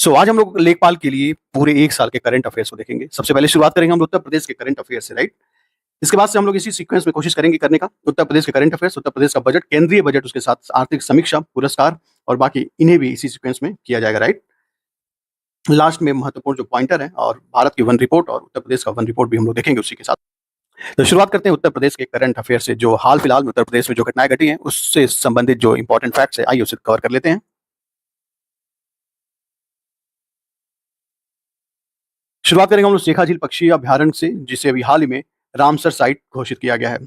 आज हम लोग लेखपाल के लिए पूरे 1 साल के करंट अफेयर्स को देखेंगे। सबसे पहले शुरुआत करेंगे हम लोग उत्तर प्रदेश के करंट अफेयर्स से, राइट? इसके बाद से हम लोग इसी सीक्वेंस में कोशिश करेंगे करने का। उत्तर प्रदेश के करंट अफेयर्स, उत्तर प्रदेश का बजट, केंद्रीय बजट, उसके साथ आर्थिक समीक्षा, पुरस्कार और बाकी इन्हें भी इसी सीक्वेंस में किया जाएगा, राइट? लास्ट में महत्वपूर्ण जो पॉइंटर है और भारत की वन रिपोर्ट और उत्तर प्रदेश का वन रिपोर्ट भी हम लोग देखेंगे उसी के साथ। तो शुरुआत करते हैं उत्तर प्रदेश के करंट अफेयर से, जो हाल फिलहाल में उत्तर प्रदेश में जो घटनाएं घटी हैं उससे संबंधित जो इंपॉर्टेंट फैक्ट्स है, आइए उसे कवर कर लेते हैं। शुरुआत करेंगे हम लोग शेखा झील पक्षी अभ्यारण्य से, जिसे अभी हाल ही में रामसर साइट घोषित किया गया है।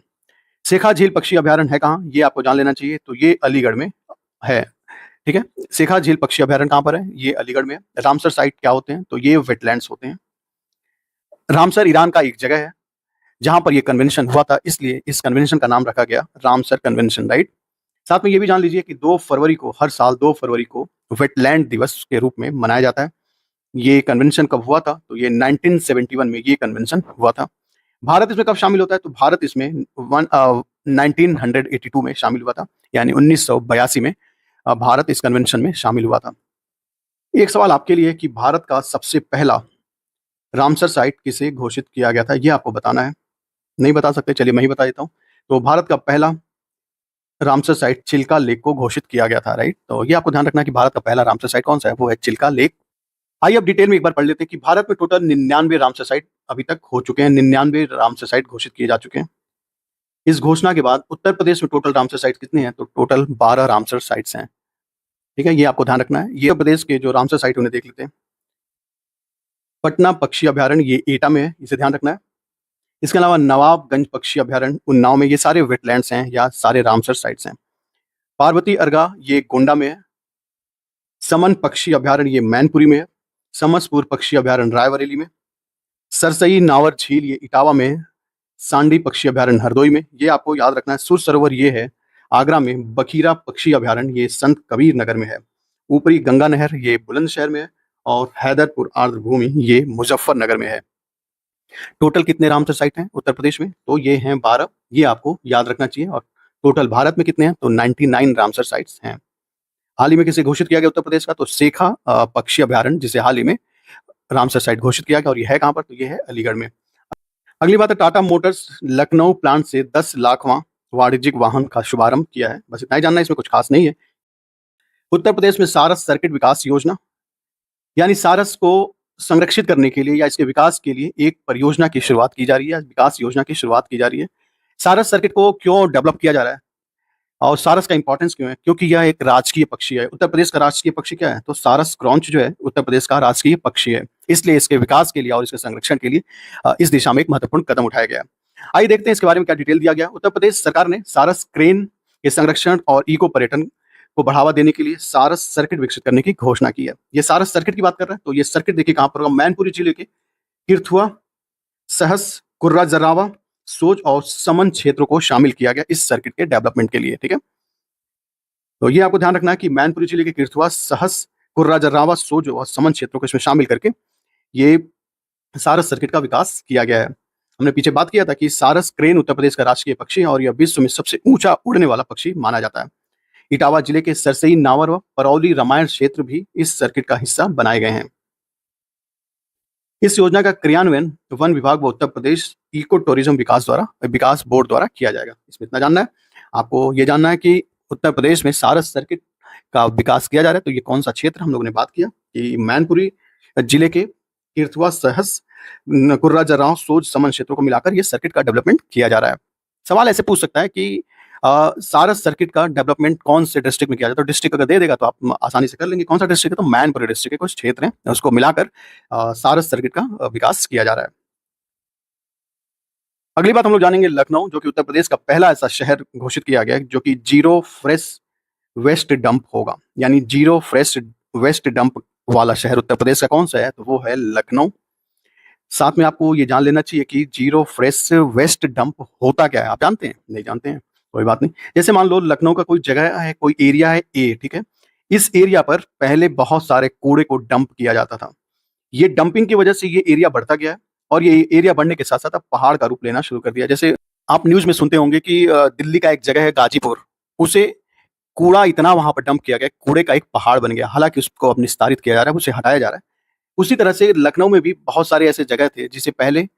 शेखा झील पक्षी अभ्यारण्य है कहाँ, ये आपको जान लेना चाहिए। तो ये अलीगढ़ में है, ठीक है। शेखा झील पक्षी अभ्यारण्य कहाँ पर है, ये अलीगढ़ में है। रामसर साइट क्या होते हैं, तो ये वेटलैंड्स होते हैं। रामसर ईरान का एक जगह है जहां पर ये कन्वेंशन हुआ था, इसलिए इस कन्वेंशन का नाम रखा गया रामसर कन्वेंशन, राइट। साथ में ये भी जान लीजिए कि 2 फरवरी को, हर साल 2 फरवरी को वेटलैंड दिवस के रूप में मनाया जाता है। ये कन्वेंशन कब हुआ था, तो ये 1971 में ये कन्वेंशन हुआ था। भारत इसमें कब शामिल होता है, तो भारत इसमें 1982 में शामिल हुआ था, यानी 1982 में भारत इस कन्वेंशन में शामिल हुआ था। एक सवाल आपके लिए कि भारत का सबसे पहला रामसर साइट किसे घोषित किया गया था, ये आपको बताना है। नहीं बता सकते, चलिए मैं ही बता देता हूँ। तो भारत का पहला रामसर साइट चिल्का लेक को घोषित किया गया था, राइट। तो ये आपको ध्यान रखना है कि भारत का पहला रामसर साइट कौन सा है, वो है चिल्का लेक। आइए अब डिटेल में एक बार पढ़ लेते हैं कि भारत में टोटल 99 रामसर साइट अभी तक हो चुके हैं, 99 रामसर साइट घोषित किए जा चुके हैं। इस घोषणा के बाद उत्तर प्रदेश में टोटल रामसर साइट कितने हैं, तो टोटल 12 रामसर साइट्स हैं, ठीक है। ये आपको ध्यान रखना है। ये प्रदेश के जो रामसर साइट उन्हें देख लेते हैं। पटना पक्षी अभ्यारण्य ये एटा में है, इसे ध्यान रखना है। इसके अलावा नवाबगंज पक्षी अभ्यारण्य उन्नाव में, ये सारे वेटलैंड्स हैं या सारे रामसर साइट्स हैं। पार्वती अर्गा ये गोंडा में है। समन पक्षी अभ्यारण्य ये मैनपुरी में है। समसपुर पक्षी अभ्यारण्य रायबरेली में। सरसई नावर झील ये इटावा में है। सांडी पक्षी अभ्यारण्य हरदोई में, ये आपको याद रखना है। सुर सरोवर ये है आगरा में। बखीरा पक्षी अभ्यारण्य ये संत कबीर नगर में है। ऊपरी गंगा नहर ये बुलंदशहर में है। और हैदरपुर आर्द्रभूमि ये मुजफ्फरनगर में है। टोटल कितने रामसर साइट हैं उत्तर प्रदेश में, तो ये हैं 12, ये आपको याद रखना चाहिए। और टोटल भारत में कितने हैं, तो 99 रामसर साइट्स हैं। हाल ही में किसे घोषित किया गया उत्तर प्रदेश का, तो शेखा पक्षी अभ्यारण्य, जिसे हाल ही में रामसर साइट घोषित किया गया, और ये है कहाँ पर, तो ये है अलीगढ़ में। अगली बात है, टाटा मोटर्स लखनऊ प्लांट से 10 लाखवां वाणिज्यिक वाहन का शुभारंभ किया है। बस इतना ही जानना है, इसमें कुछ खास नहीं है। उत्तर प्रदेश में सारस सर्किट विकास योजना, यानी सारस को संरक्षित करने के लिए या इसके विकास के लिए एक परियोजना की शुरुआत की जा रही है, विकास योजना की शुरुआत की जा रही है। सारस सर्किट को क्यों डेवलप किया जा रहा है और सारस का इंपॉर्टेंस क्यों है, क्योंकि यह एक राजकीय पक्षी है। उत्तर प्रदेश का राजकीय पक्षी क्या है, तो सारस क्रॉन्च जो है उत्तर प्रदेश का राजकीय पक्षी है। इसलिए इसके विकास के लिए और इसके संरक्षण के लिए इस दिशा में एक महत्वपूर्ण कदम उठाया गया। आइए देखते हैं इसके बारे में क्या डिटेल दिया गया। उत्तर प्रदेश सरकार ने सारस क्रेन के संरक्षण और इको पर्यटन को बढ़ावा देने के लिए सारस सर्किट विकसित करने की घोषणा की है। ये सारस सर्किट की बात कर रहे हैं, तो ये सर्किट देखिए कहाँ पर होगा, मैनपुरी जिले के किरथुआ, सहस, कुर्रा जर्रावा, सोज और समन क्षेत्रों को शामिल किया गया इस सर्किट के डेवलपमेंट के लिए, ठीक है। तो ये आपको ध्यान रखना है कि मैनपुरी जिले के किरथुआ, सहस, कुर्रा जर्रावा, सोज और समन क्षेत्रों को इसमें शामिल करके ये सारस सर्किट का विकास किया गया है। हमने पीछे बात किया था कि सारस क्रेन उत्तर प्रदेश का राष्ट्रीय पक्षी है और यह विश्व में सबसे ऊंचा उड़ने वाला पक्षी माना जाता है। इटावा जिले के सरसई नावर व परौली रामायण क्षेत्र भी इस सर्किट का हिस्सा बनाए गए हैं। इस योजना का क्रियान्वयन वन विभाग व उत्तर प्रदेश इको टूरिज्म विकास बोर्ड द्वारा किया जाएगा। इसमें इतना जानना है। आपको ये जानना है कि उत्तर प्रदेश में सारस सर्किट का विकास किया जा रहा है, तो ये कौन सा क्षेत्र, हम लोगों ने बात किया कि मैनपुरी जिले के किरथुआ, सहस, कुर्रा जर्राव, सोज, समन क्षेत्रों को मिलाकर ये सर्किट का डेवलपमेंट किया जा रहा है। सवाल ऐसे पूछ सकता है कि सारस सर्किट का डेवलपमेंट कौन से डिस्ट्रिक्ट में किया जाए, तो डिस्ट्रिक्ट अगर दे देगा तो आप आसानी से कर लेंगे। कौन सा डिस्ट्रिक्ट है, तो मैनपुरी डिस्ट्रिक्ट के कुछ क्षेत्र हैं, उसको मिलाकर सारस सर्किट का विकास किया जा रहा है। अगली बात हम लोग जानेंगे लखनऊ, जो कि उत्तर प्रदेश का पहला ऐसा शहर घोषित किया गया है जो कि जीरो फ्रेश वेस्ट डंप होगा, यानी जीरो फ्रेश वेस्ट डंप वाला शहर उत्तर प्रदेश का कौन सा है, तो वो है लखनऊ। साथ में आपको ये जान लेना चाहिए कि जीरो फ्रेश वेस्ट डंप होता क्या है, आप जानते हैं, नहीं जानते हैं, कोई बात नहीं। जैसे मान लो लखनऊ का कोई जगह है, कोई एरिया है ए, ठीक है। इस एरिया पर पहले बहुत सारे कूड़े को डंप किया जाता था। ये डंपिंग की वजह से ये एरिया बढ़ता गया है और ये एरिया बढ़ने के साथ साथ अब पहाड़ का रूप लेना शुरू कर दिया। जैसे आप न्यूज में सुनते होंगे कि दिल्ली का एक जगह है गाजीपुर, उसे कूड़ा इतना वहाँ पर डंप किया गया, कूड़े का एक पहाड़ बन गया। हालाँकि उसको अब निस्तारित किया जा रहा है, उसे हटाया जा रहा है। उसी तरह से लखनऊ में भी बहुत सारे ऐसे जगह थे जिसे पहले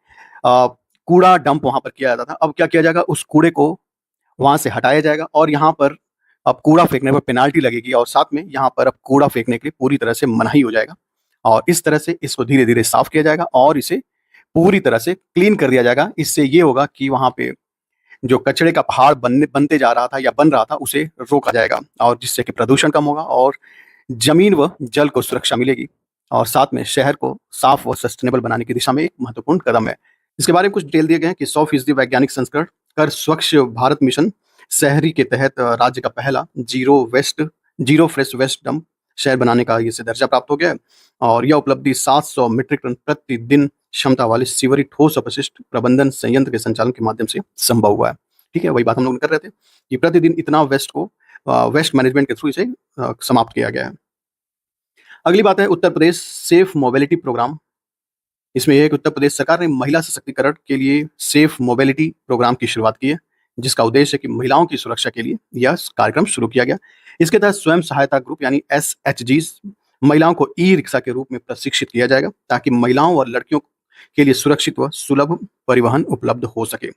कूड़ा डंप वहाँ पर किया जाता था। अब क्या किया जाएगा, उस कूड़े को वहाँ से हटाया जाएगा और यहाँ पर अब कूड़ा फेंकने पर पेनाल्टी लगेगी और साथ में यहाँ पर अब कूड़ा फेंकने के लिए पूरी तरह से मनाही हो जाएगा। और इस तरह से इसको धीरे-धीरे साफ किया जाएगा और इसे पूरी तरह से क्लीन कर दिया जाएगा। इससे ये होगा कि वहाँ पे जो कचरे का पहाड़ बनते जा रहा था या बन रहा था, उसे रोका जाएगा और जिससे कि प्रदूषण कम होगा और ज़मीन व जल को सुरक्षा मिलेगी और साथ में शहर को साफ व सस्टेनेबल बनाने की दिशा में एक महत्वपूर्ण कदम है। इसके बारे में कुछ डिटेल दिए गए हैं कि 100% वैज्ञानिक संस्करण कर स्वच्छ भारत मिशन शहरी के तहत राज्य का पहला जीरो फ्रेश वेस्ट डंप शहर बनाने का इसे दर्जा प्राप्त हो गया है और यह उपलब्धि 700 मीट्रिक टन प्रतिदिन क्षमता वाले सीवरी ठोस अपशिष्ट प्रबंधन संयंत्र के संचालन के माध्यम से संभव हुआ है। ठीक है, वही बात हम लोग कर रहे थे कि प्रतिदिन इतना वेस्ट को वेस्ट मैनेजमेंट के थ्रू इसे समाप्त किया गया है। अगली बात है Uttar Pradesh safe mobility programme. इसमें यह है कि उत्तर प्रदेश सरकार ने महिला सशक्तिकरण के लिए सेफ मोबिलिटी प्रोग्राम की शुरुआत की है, जिसका उद्देश्य है कि महिलाओं की सुरक्षा के लिए यह कार्यक्रम शुरू किया गया। इसके तहत स्वयं सहायता ग्रुप यानी SHGs महिलाओं को ई-रिक्शा के रूप में प्रशिक्षित किया जाएगा ताकि महिलाओं और लड़कियों के लिए सुरक्षित व सुलभ परिवहन उपलब्ध हो सके।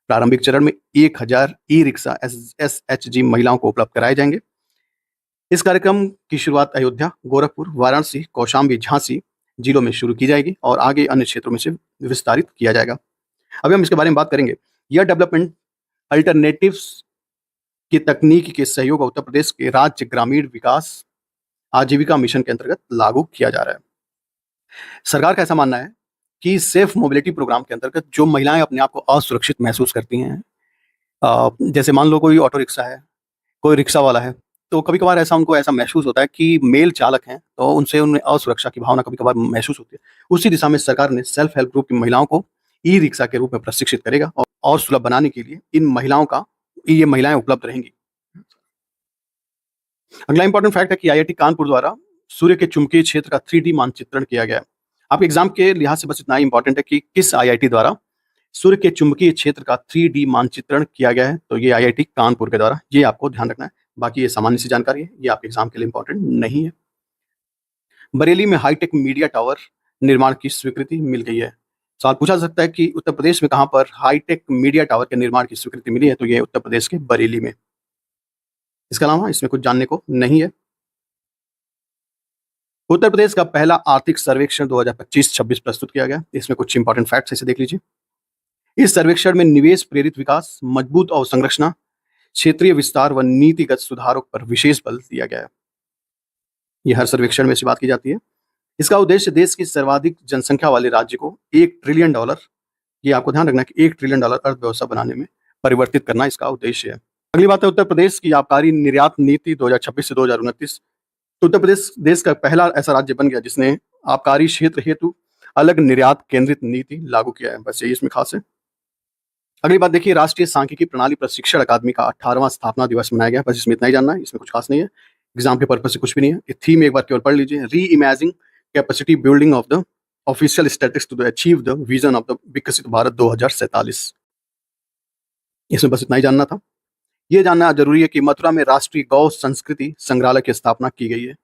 प्रारंभिक चरण में 1000 ई-रिक्शा SHG महिलाओं को उपलब्ध कराए जाएंगे। इस कार्यक्रम की शुरुआत अयोध्या, गोरखपुर, वाराणसी, कौशाम्बी, झांसी जिलों में शुरू की जाएगी और आगे अन्य क्षेत्रों में से विस्तारित किया जाएगा। अभी हम इसके बारे में बात करेंगे। यह डेवलपमेंट अल्टरनेटिव्स की तकनीक के सहयोग उत्तर प्रदेश के राज्य ग्रामीण विकास आजीविका मिशन के अंतर्गत लागू किया जा रहा है। सरकार का ऐसा मानना है कि सेफ मोबिलिटी प्रोग्राम के अंतर्गत जो महिलाएं अपने आप को असुरक्षित महसूस करती हैं, जैसे मान लो कोई ऑटो रिक्शा है, कोई रिक्शा वाला है, तो कभी-कभार ऐसा उनको ऐसा महसूस होता है कि मेल चालक हैं, तो उनसे उन्हें असुरक्षा की भावना कभी-कभार महसूस होती है। उसी दिशा में सरकार ने सेल्फ हेल्प ग्रुप की महिलाओं को ई-रिक्शा के रूप में प्रशिक्षित करेगा और सुलभ बनाने के लिए ये महिलाएं उपलब्ध रहेंगी। अगला इंपॉर्टेंट फैक्ट है कि IIT कानपुर द्वारा सूर्य के चुंबकीय क्षेत्र का 3D मानचित्रण किया गया है। आपके एग्जाम के लिहाज से बस इतना ही इंपॉर्टेंट है कि किस IIT द्वारा सूर्य के चुंबकीय क्षेत्र का 3D मानचित्रण किया गया है, तो ये IIT कानपुर के द्वारा, ये आपको ध्यान रखना है। बाकी ये सामान्य सी जानकारी है, ये आपके एग्जाम के लिए इंपॉर्टेंट नहीं है। बरेली में हाईटेक मीडिया टावर निर्माण की स्वीकृति मिल गई है। सवाल पूछा जा सकता है कि उत्तर प्रदेश में कहाँ पर हाईटेक मीडिया टावर के निर्माण की स्वीकृति मिली है, तो ये उत्तर प्रदेश के बरेली में। इसके अलावा इसमें कुछ जानने को नहीं है। उत्तर प्रदेश का पहला आर्थिक सर्वेक्षण 2025-26 प्रस्तुत किया गया। इसमें कुछ इंपॉर्टेंट फैक्ट्स इसे देख लीजिए। इस सर्वेक्षण में निवेश प्रेरित विकास, मजबूत अवसंरचना, क्षेत्रीय विस्तार व नीतिगत सुधारों पर विशेष बल दिया गया है। यह हर सर्वेक्षण में से बात की जाती है। इसका उद्देश्य देश की सर्वाधिक जनसंख्या वाले राज्य को $1 ट्रिलियन, ये आपको ध्यान रखना है कि $1 ट्रिलियन अर्थव्यवस्था बनाने में परिवर्तित करना इसका उद्देश्य है। अगली बात है उत्तर प्रदेश की आबकारी निर्यात नीति 2026 से 2029। तो उत्तर प्रदेश देश का पहला ऐसा राज्य बन गया जिसने आबकारी क्षेत्र हेतु अलग निर्यात केंद्रित नीति लागू किया है। बस यही इसमें खास है। अगली बात देखिए, राष्ट्रीय सांख्यिकी प्रणाली प्रशिक्षण अकादमी का 18वां स्थापना दिवस मनाया गया। बस इसमें इतना ही जानना है, इसमें कुछ खास नहीं है। एग्जाम के पर्पज से कुछ भी नहीं है। थीम एक बार केवल पढ़ लीजिए, reimagining capacity building of the official statistics to achieve the vision of the Viksit Bharat 2047। इसमें बस इतना ही जानना था। ये जानना जरूरी है कि मथुरा में राष्ट्रीय गौ संस्कृति संग्रहालय की स्थापना की गई है।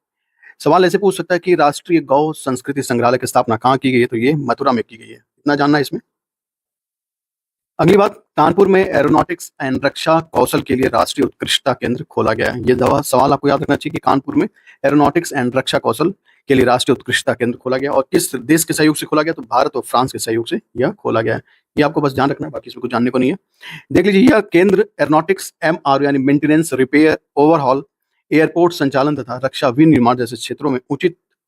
सवाल ऐसे पूछ सकता है कि राष्ट्रीय गौ संस्कृति संग्रहालय की स्थापना कहाँ की गई है, तो ये मथुरा में की गई है। इतना जानना है इसमें। अगली बात, कानपुर में एरोनॉटिक्स एंड रक्षा कौशल के लिए राष्ट्रीय उत्कृष्टता केंद्र खोला गया है। ये सवाल आपको याद रखना चाहिए कि कानपुर में एरोनॉटिक्स एंड रक्षा कौशल के लिए राष्ट्रीय उत्कृष्टता केंद्र खोला गया और किस देश के सहयोग से खोला गया, तो भारत और फ्रांस के सहयोग से यह खोला गया है। ये आपको बस ध्यान रखना है, बाकी इसमें कुछ जानने को नहीं है। देख लीजिए, यह केंद्र एरोनॉटिक्स MRO यानी मेंटेनेंस, रिपेयर, ओवरहॉल, एयरपोर्ट संचालन तथा रक्षा विनिर्माण जैसे क्षेत्रों में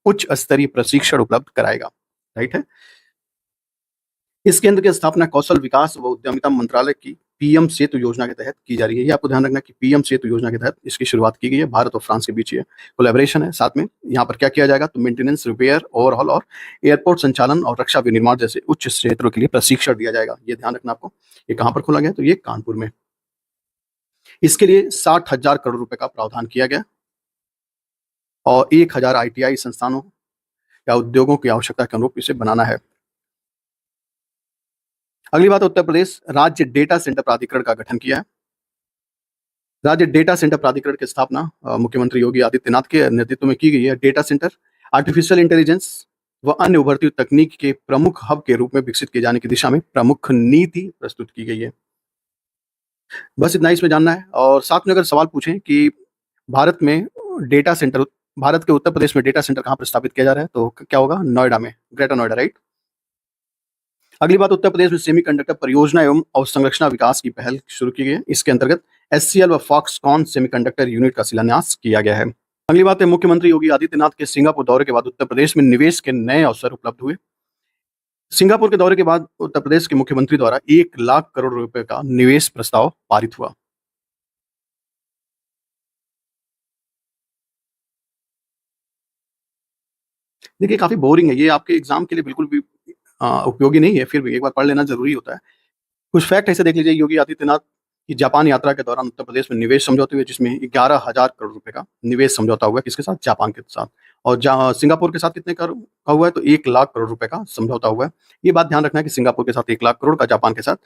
उच्च स्तरीय प्रशिक्षण उपलब्ध कराएगा। राइट है। इस केंद्र की स्थापना कौशल विकास व उद्यमिता मंत्रालय की PM सेतु योजना के तहत की जा रही है। ये आपको ध्यान रखना कि PM सेतु योजना के तहत इसकी शुरुआत की गई है। भारत और फ्रांस के बीच ये कोलैबोरेशन है। साथ में यहाँ पर क्या किया जाएगा, तो मेंटेनेंस, रिपेयर, ओवरहॉल और एयरपोर्ट संचालन और रक्षा विनिर्माण जैसे उच्च क्षेत्रों के लिए प्रशिक्षण दिया जाएगा। ये ध्यान रखना आपको। ये कहाँ पर खोला गया, तो ये कानपुर में। इसके लिए 60,000 करोड़ रुपए का प्रावधान किया गया और 1000 ITI संस्थानों या उद्योगों की आवश्यकता के अनुरूप इसे बनाना है। अगली बात, उत्तर प्रदेश राज्य डेटा सेंटर प्राधिकरण का गठन किया है। राज्य डेटा सेंटर प्राधिकरण की स्थापना मुख्यमंत्री योगी आदित्यनाथ के नेतृत्व में की गई है। डेटा सेंटर आर्टिफिशियल इंटेलिजेंस व अन्य उभरती हुई तकनीक के प्रमुख हब के रूप में विकसित किए जाने की दिशा में प्रमुख नीति प्रस्तुत की गई है। बस इतना ही इसमें जानना है। और साथ में अगर सवाल पूछें कि भारत में डेटा सेंटर भारत के उत्तर प्रदेश में डेटा सेंटर कहाँ पर स्थापित किया जा रहा है, तो क्या होगा? नोएडा में, ग्रेटर नोएडा, राइट। अगली बात, उत्तर प्रदेश में सेमीकंडक्टर परियोजना एवं अवसंरचना विकास की पहल शुरू की गई है। इसके अंतर्गत एचसीएल व फॉक्सकॉन सेमीकंडक्टर यूनिट का शिलान्यास किया गया है। अगली बात है, मुख्यमंत्री योगी आदित्यनाथ के सिंगापुर दौरे के बाद उत्तर प्रदेश में निवेश के नए अवसर उपलब्ध हुए। सिंगापुर के दौरे के बाद उत्तर प्रदेश के मुख्यमंत्री द्वारा 1 लाख करोड़ रुपए का निवेश प्रस्ताव पारित हुआ। देखिए, काफी बोरिंग है ये, आपके एग्जाम के लिए बिल्कुल भी उपयोगी नहीं है, फिर भी एक बार पढ़ लेना जरूरी होता है। कुछ फैक्ट ऐसे देख लीजिए। योगी आदित्यनाथ की जापान यात्रा के दौरान उत्तर प्रदेश में निवेश समझौते हुए, जिसमें 11,000 करोड़ रुपए का निवेश समझौता हुआ है। किसके साथ? जापान के साथ। और सिंगापुर के साथ कितने का हुआ है? तो 1 लाख करोड़ रुपए का समझौता हुआ है। ये बात ध्यान रखना है कि सिंगापुर के साथ 1 लाख करोड़ का, जापान के साथ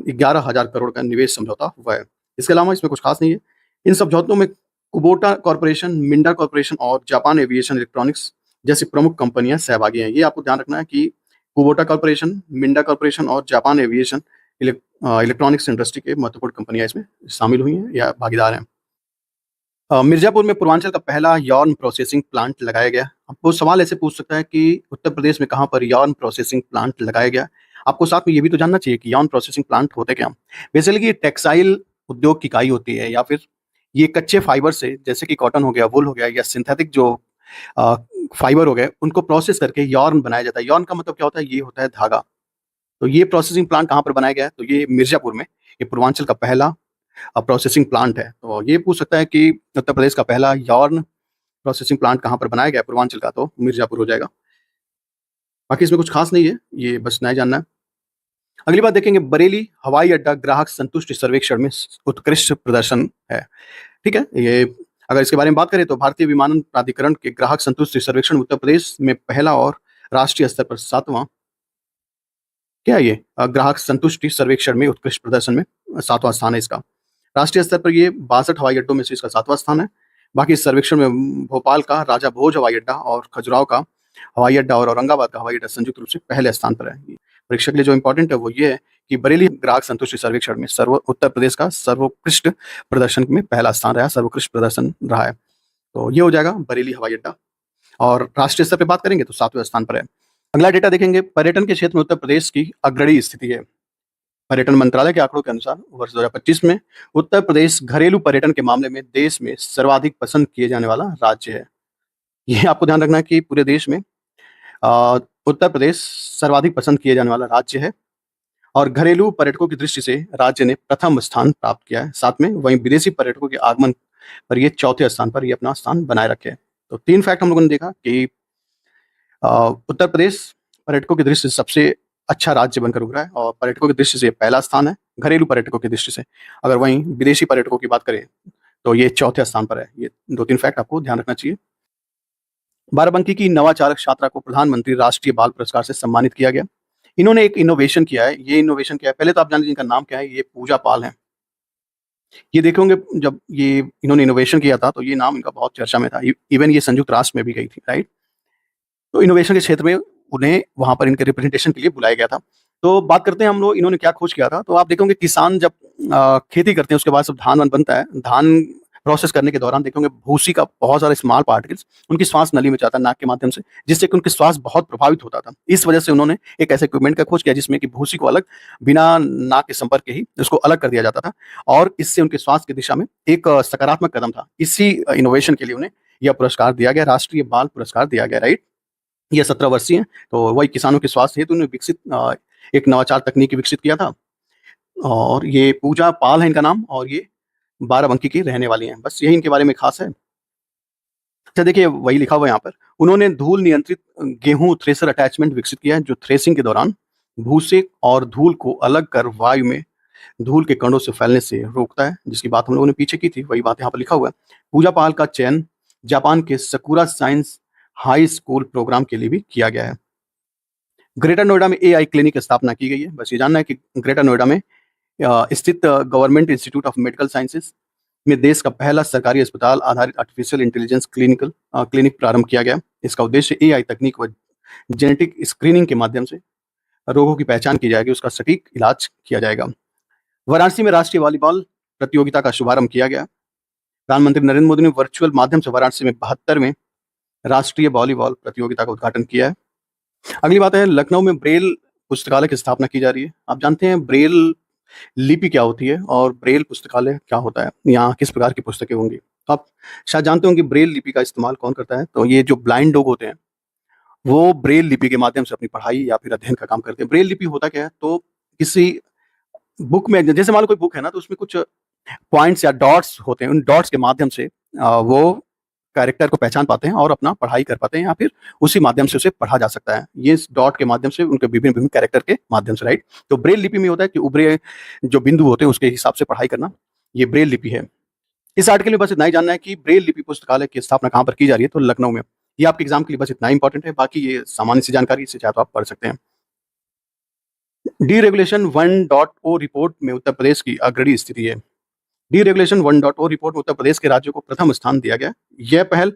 11,000 करोड़ का निवेश समझौता हुआ है। इसके अलावा इसमें कुछ खास नहीं है। इन समझौतों में कुबोटा कॉर्पोरेशन, मिंडा कॉर्पोरेशन और जापान एविएशन इलेक्ट्रॉनिक्स जैसी प्रमुख कंपनियां सहभागी हैं। ये आपको ध्यान रखना है कि कुबोटा कॉर्पोरेशन, मिंडा कॉर्पोरेशन और जापान एविएशन इलेक्ट्रॉनिक्स इंडस्ट्री के महत्वपूर्ण कंपनियां इसमें शामिल हुई हैं या भागीदार हैं। मिर्जापुर में पूर्वांचल का पहला यॉर्न प्रोसेसिंग प्लांट लगाया गया। आपको सवाल ऐसे पूछ सकता है कि उत्तर प्रदेश में कहाँ पर यॉर्न प्रोसेसिंग प्लांट लगाया गया। आपको साथ में ये भी तो जानना चाहिए कि यॉर्न प्रोसेसिंग प्लांट होते क्या। बेसिकली ये टेक्सटाइल उद्योग की इकाई होती है, या फिर ये कच्चे फाइबर से, जैसे कि कॉटन हो गया, वुल हो गया, या सिंथेटिक जो फाइबर हो गए, उनको प्रोसेस करके यॉर्न बनाया जाता है। यॉर्न का मतलब क्या होता है? ये होता है धागा। तो ये प्रोसेसिंग प्लांट कहाँ पर बनाया गया है? तो ये मिर्जापुर में, ये पूर्वांचल का पहला प्रोसेसिंग प्लांट है। तो ये पूछ सकता है कि उत्तर प्रदेश का पहला यॉर्न प्रोसेसिंग प्लांट कहाँ पर बनाया गया है पूर्वांचल का, तो मिर्जापुर हो जाएगा। बाकी इसमें कुछ खास नहीं है, ये बस नहीं जानना है। अगली बात देखेंगे, बरेली हवाई अड्डा ग्राहक संतुष्टि सर्वेक्षण में उत्कृष्ट प्रदर्शन है। ठीक है, ये अगर इसके बारे में बात करें तो भारतीय विमानन प्राधिकरण के ग्राहक संतुष्टि सर्वेक्षण उत्तर प्रदेश में पहला और राष्ट्रीय स्तर पर 7वां, क्या है ये? ग्राहक संतुष्टि सर्वेक्षण में उत्कृष्ट प्रदर्शन में 7वां स्थान है इसका। राष्ट्रीय स्तर पर ये 62 हवाई अड्डों में से इसका 7वां स्थान है। बाकी इस सर्वेक्षण में भोपाल का राजा भोज हवाई अड्डा और खजुराहो का हवाई अड्डा और औरंगाबाद का हवाई अड्डा संयुक्त रूप से पहले स्थान पर है। परीक्षा के लिए जो इंपॉर्टेंट है वो ये है कि बरेली ग्राहक संतुष्टि सर्वेक्षण में उत्तर प्रदेश का सर्वोत्कृष्ट प्रदर्शन में पहला स्थान रहा, सर्वोत्कृष्ट प्रदर्शन रहा है। तो ये हो जाएगा बरेली हवाई अड्डा। और राष्ट्रीय स्तर पर बात करेंगे तो 7वें स्थान पर है। अगला डेटा देखेंगे, पर्यटन के क्षेत्र में उत्तर प्रदेश की अग्रणी स्थिति है। पर्यटन मंत्रालय के आंकड़ों के अनुसार वर्ष 2025 में उत्तर प्रदेश घरेलू पर्यटन के मामले में देश में सर्वाधिक पसंद किए जाने वाला राज्य है। ये आपको ध्यान रखना है कि पूरे देश में उत्तर प्रदेश सर्वाधिक पसंद किए जाने वाला राज्य है। और घरेलू पर्यटकों की दृष्टि से राज्य ने प्रथम स्थान प्राप्त किया है। साथ में वहीं विदेशी पर्यटकों के आगमन पर ये चौथे स्थान पर ये अपना स्थान बनाए रखे है। तो 3 फैक्ट हम लोगों ने देखा कि उत्तर प्रदेश पर्यटकों की दृष्टि से सबसे अच्छा राज्य बनकर उभरा है और पर्यटकों की दृष्टि से ये पहला स्थान है घरेलू पर्यटकों की दृष्टि से। अगर वहीं विदेशी पर्यटकों की बात करें तो ये चौथे स्थान पर है। ये 2-3 फैक्ट आपको ध्यान रखना चाहिए। बाराबंकी की नवाचारक छात्रा को प्रधानमंत्री राष्ट्रीय बाल पुरस्कार से सम्मानित किया गया। इन्होंने एक इनोवेशन किया है। ये इनोवेशन क्या है? पहले तो आप जान लीजिए इनका नाम क्या है। ये पूजा पाल है। ये देखेंगे जब ये इन्होंने इनोवेशन किया था तो ये नाम इनका बहुत चर्चा में था। इवन ये संयुक्त राष्ट्र में भी गई थी, राइट। तो इनोवेशन के क्षेत्र में उन्हें वहाँ पर इनके रिप्रेजेंटेशन के लिए बुलाया गया था। तो बात करते हैं हम लोग, इन्होंने क्या खोज किया था। तो आप देखोगे किसान जब खेती करते हैं उसके बाद सब धान वान बनता है, धान प्रोसेस करने के दौरान देखोगे भूसी का बहुत सारे स्मॉल पार्टिकल्स उनकी श्वास नली में जाता है नाक के माध्यम से, जिससे कि उनकी श्वास बहुत प्रभावित होता था। इस वजह से उन्होंने एक ऐसे इक्विपमेंट का खोज किया जिसमें कि भूसी को अलग, बिना नाक के संपर्क के ही उसको अलग कर दिया जाता था और इससे उनके श्वास की दिशा में एक सकारात्मक कदम था। इसी इनोवेशन के लिए उन्हें यह पुरस्कार दिया गया, राष्ट्रीय बाल पुरस्कार दिया गया, राइट। ये 17 वर्षीय हैं। तो वही किसानों के स्वास्थ्य हेतु उन्होंने विकसित एक नवाचार तकनीक विकसित किया था। और ये पूजा पाल है इनका नाम और ये बाराबंकी की रहने वाली हैं। बस यही इनके बारे में खास है। अच्छा देखिए, वही लिखा हुआ है यहाँ पर, उन्होंने धूल नियंत्रित गेहूं थ्रेसर अटैचमेंट विकसित किया है जो थ्रेसिंग के दौरान भूसे और धूल को अलग कर वायु में धूल के कणों से फैलने से रोकता है, जिसकी बात हम लोगों ने पीछे की थी। वही बात यहाँ पर लिखा हुआ है। पूजा पाल का चयन जापान के Sakura science high school programme के लिए भी किया गया है। ग्रेटर नोएडा में एआई क्लिनिक की स्थापना की गई है। बस ये जानना है कि ग्रेटर नोएडा में स्थित government institute of medical sciences में देश का पहला सरकारी अस्पताल आधारित आर्टिफिशियल इंटेलिजेंस क्लिनिक प्रारंभ किया गया। इसका उद्देश्य एआई तकनीक व जेनेटिक स्क्रीनिंग के माध्यम से रोगों की पहचान की जाएगी, उसका सटीक इलाज किया जाएगा। वाराणसी में राष्ट्रीय वॉलीबॉल प्रतियोगिता का शुभारंभ किया गया। प्रधानमंत्री नरेंद्र मोदी ने वर्चुअल माध्यम से वाराणसी में 72वें राष्ट्रीय वॉलीबॉल प्रतियोगिता का उद्घाटन किया है। अगली बात है, लखनऊ में ब्रेल पुस्तकालय की स्थापना की जा रही है। आप जानते हैं ब्रेल लिपि क्या होती है और ब्रेल पुस्तकालय क्या होता है, यहाँ किस प्रकार की पुस्तकें होंगी। तो आप शायद जानते होंगे ब्रेल लिपि का इस्तेमाल कौन करता है। तो ये जो ब्लाइंड लोग होते हैं वो ब्रेल लिपि के माध्यम से अपनी पढ़ाई या फिर अध्ययन का काम करते हैं। ब्रेल लिपि होता क्या है, तो किसी बुक में, जैसे मान लो कोई बुक है ना, तो उसमें कुछ पॉइंट्स या डॉट्स होते हैं, उन डॉट्स के माध्यम से वो कैरेक्टर को पहचान पाते हैं और अपना पढ़ाई कर पाते हैं, या फिर उसी माध्यम से उसे पढ़ा जा सकता है। ये इस डॉट के माध्यम से उनके विभिन्न कैरेक्टर के माध्यम से, राइट। तो ब्रेल लिपि में होता है कि उभरे जो बिंदु होते हैं उसके हिसाब से पढ़ाई करना, ये ब्रेल लिपि है। इस आर्टिकल में बस इतना ही जानना है कि ब्रेल लिपि पुस्तकालय की स्थापना कहाँ पर की जा रही है, तो लखनऊ में। ये आपके एग्जाम के लिए बस इतना इंपॉर्टेंट है, बाकी ये सामान्य सी जानकारी, इसे चाहे तो आप पढ़ सकते हैं। डीरेगुलेशन 1.0 रिपोर्ट में उत्तर प्रदेश की अग्रणी स्थिति है। डीरेगुलेशन 1.0 रिपोर्ट में उत्तर प्रदेश के राज्यों को प्रथम स्थान दिया गया। यह पहल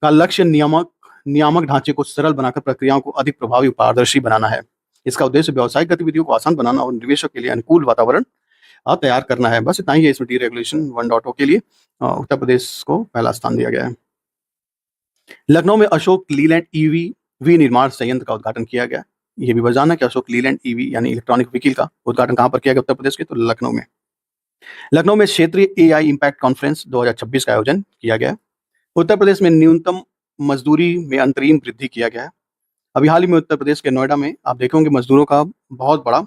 का लक्ष्य नियामक ढांचे को सरल बनाकर प्रक्रियाओं को अधिक प्रभावी और पारदर्शी बनाना है। इसका उद्देश्य व्यावसायिक गतिविधियों को आसान बनाना और निवेशक के लिए अनुकूल वातावरण तैयार करना है। बस इतना ही है इसमें डीरेगुलेशन 1.0 के लिए उत्तर प्रदेश को पहला स्थान दिया गया है। लखनऊ में अशोक लीलैंड ईवी विनिर्माण संयंत्र का उद्घाटन किया गया। ये भी बताना कि अशोक लीलैंड ईवी यानी इलेक्ट्रॉनिक व्हीकल का उद्घाटन कहाँ पर किया गया उत्तर प्रदेश के, तो लखनऊ में। लखनऊ में क्षेत्रीय एआई इम्पैक्ट कॉन्फ्रेंस 2026 का आयोजन किया गया। उत्तर प्रदेश में न्यूनतम मजदूरी में अंतरिम वृद्धि किया गया है। अभी हाल ही में उत्तर प्रदेश के नोएडा में आप देखेंगे मजदूरों का बहुत बड़ा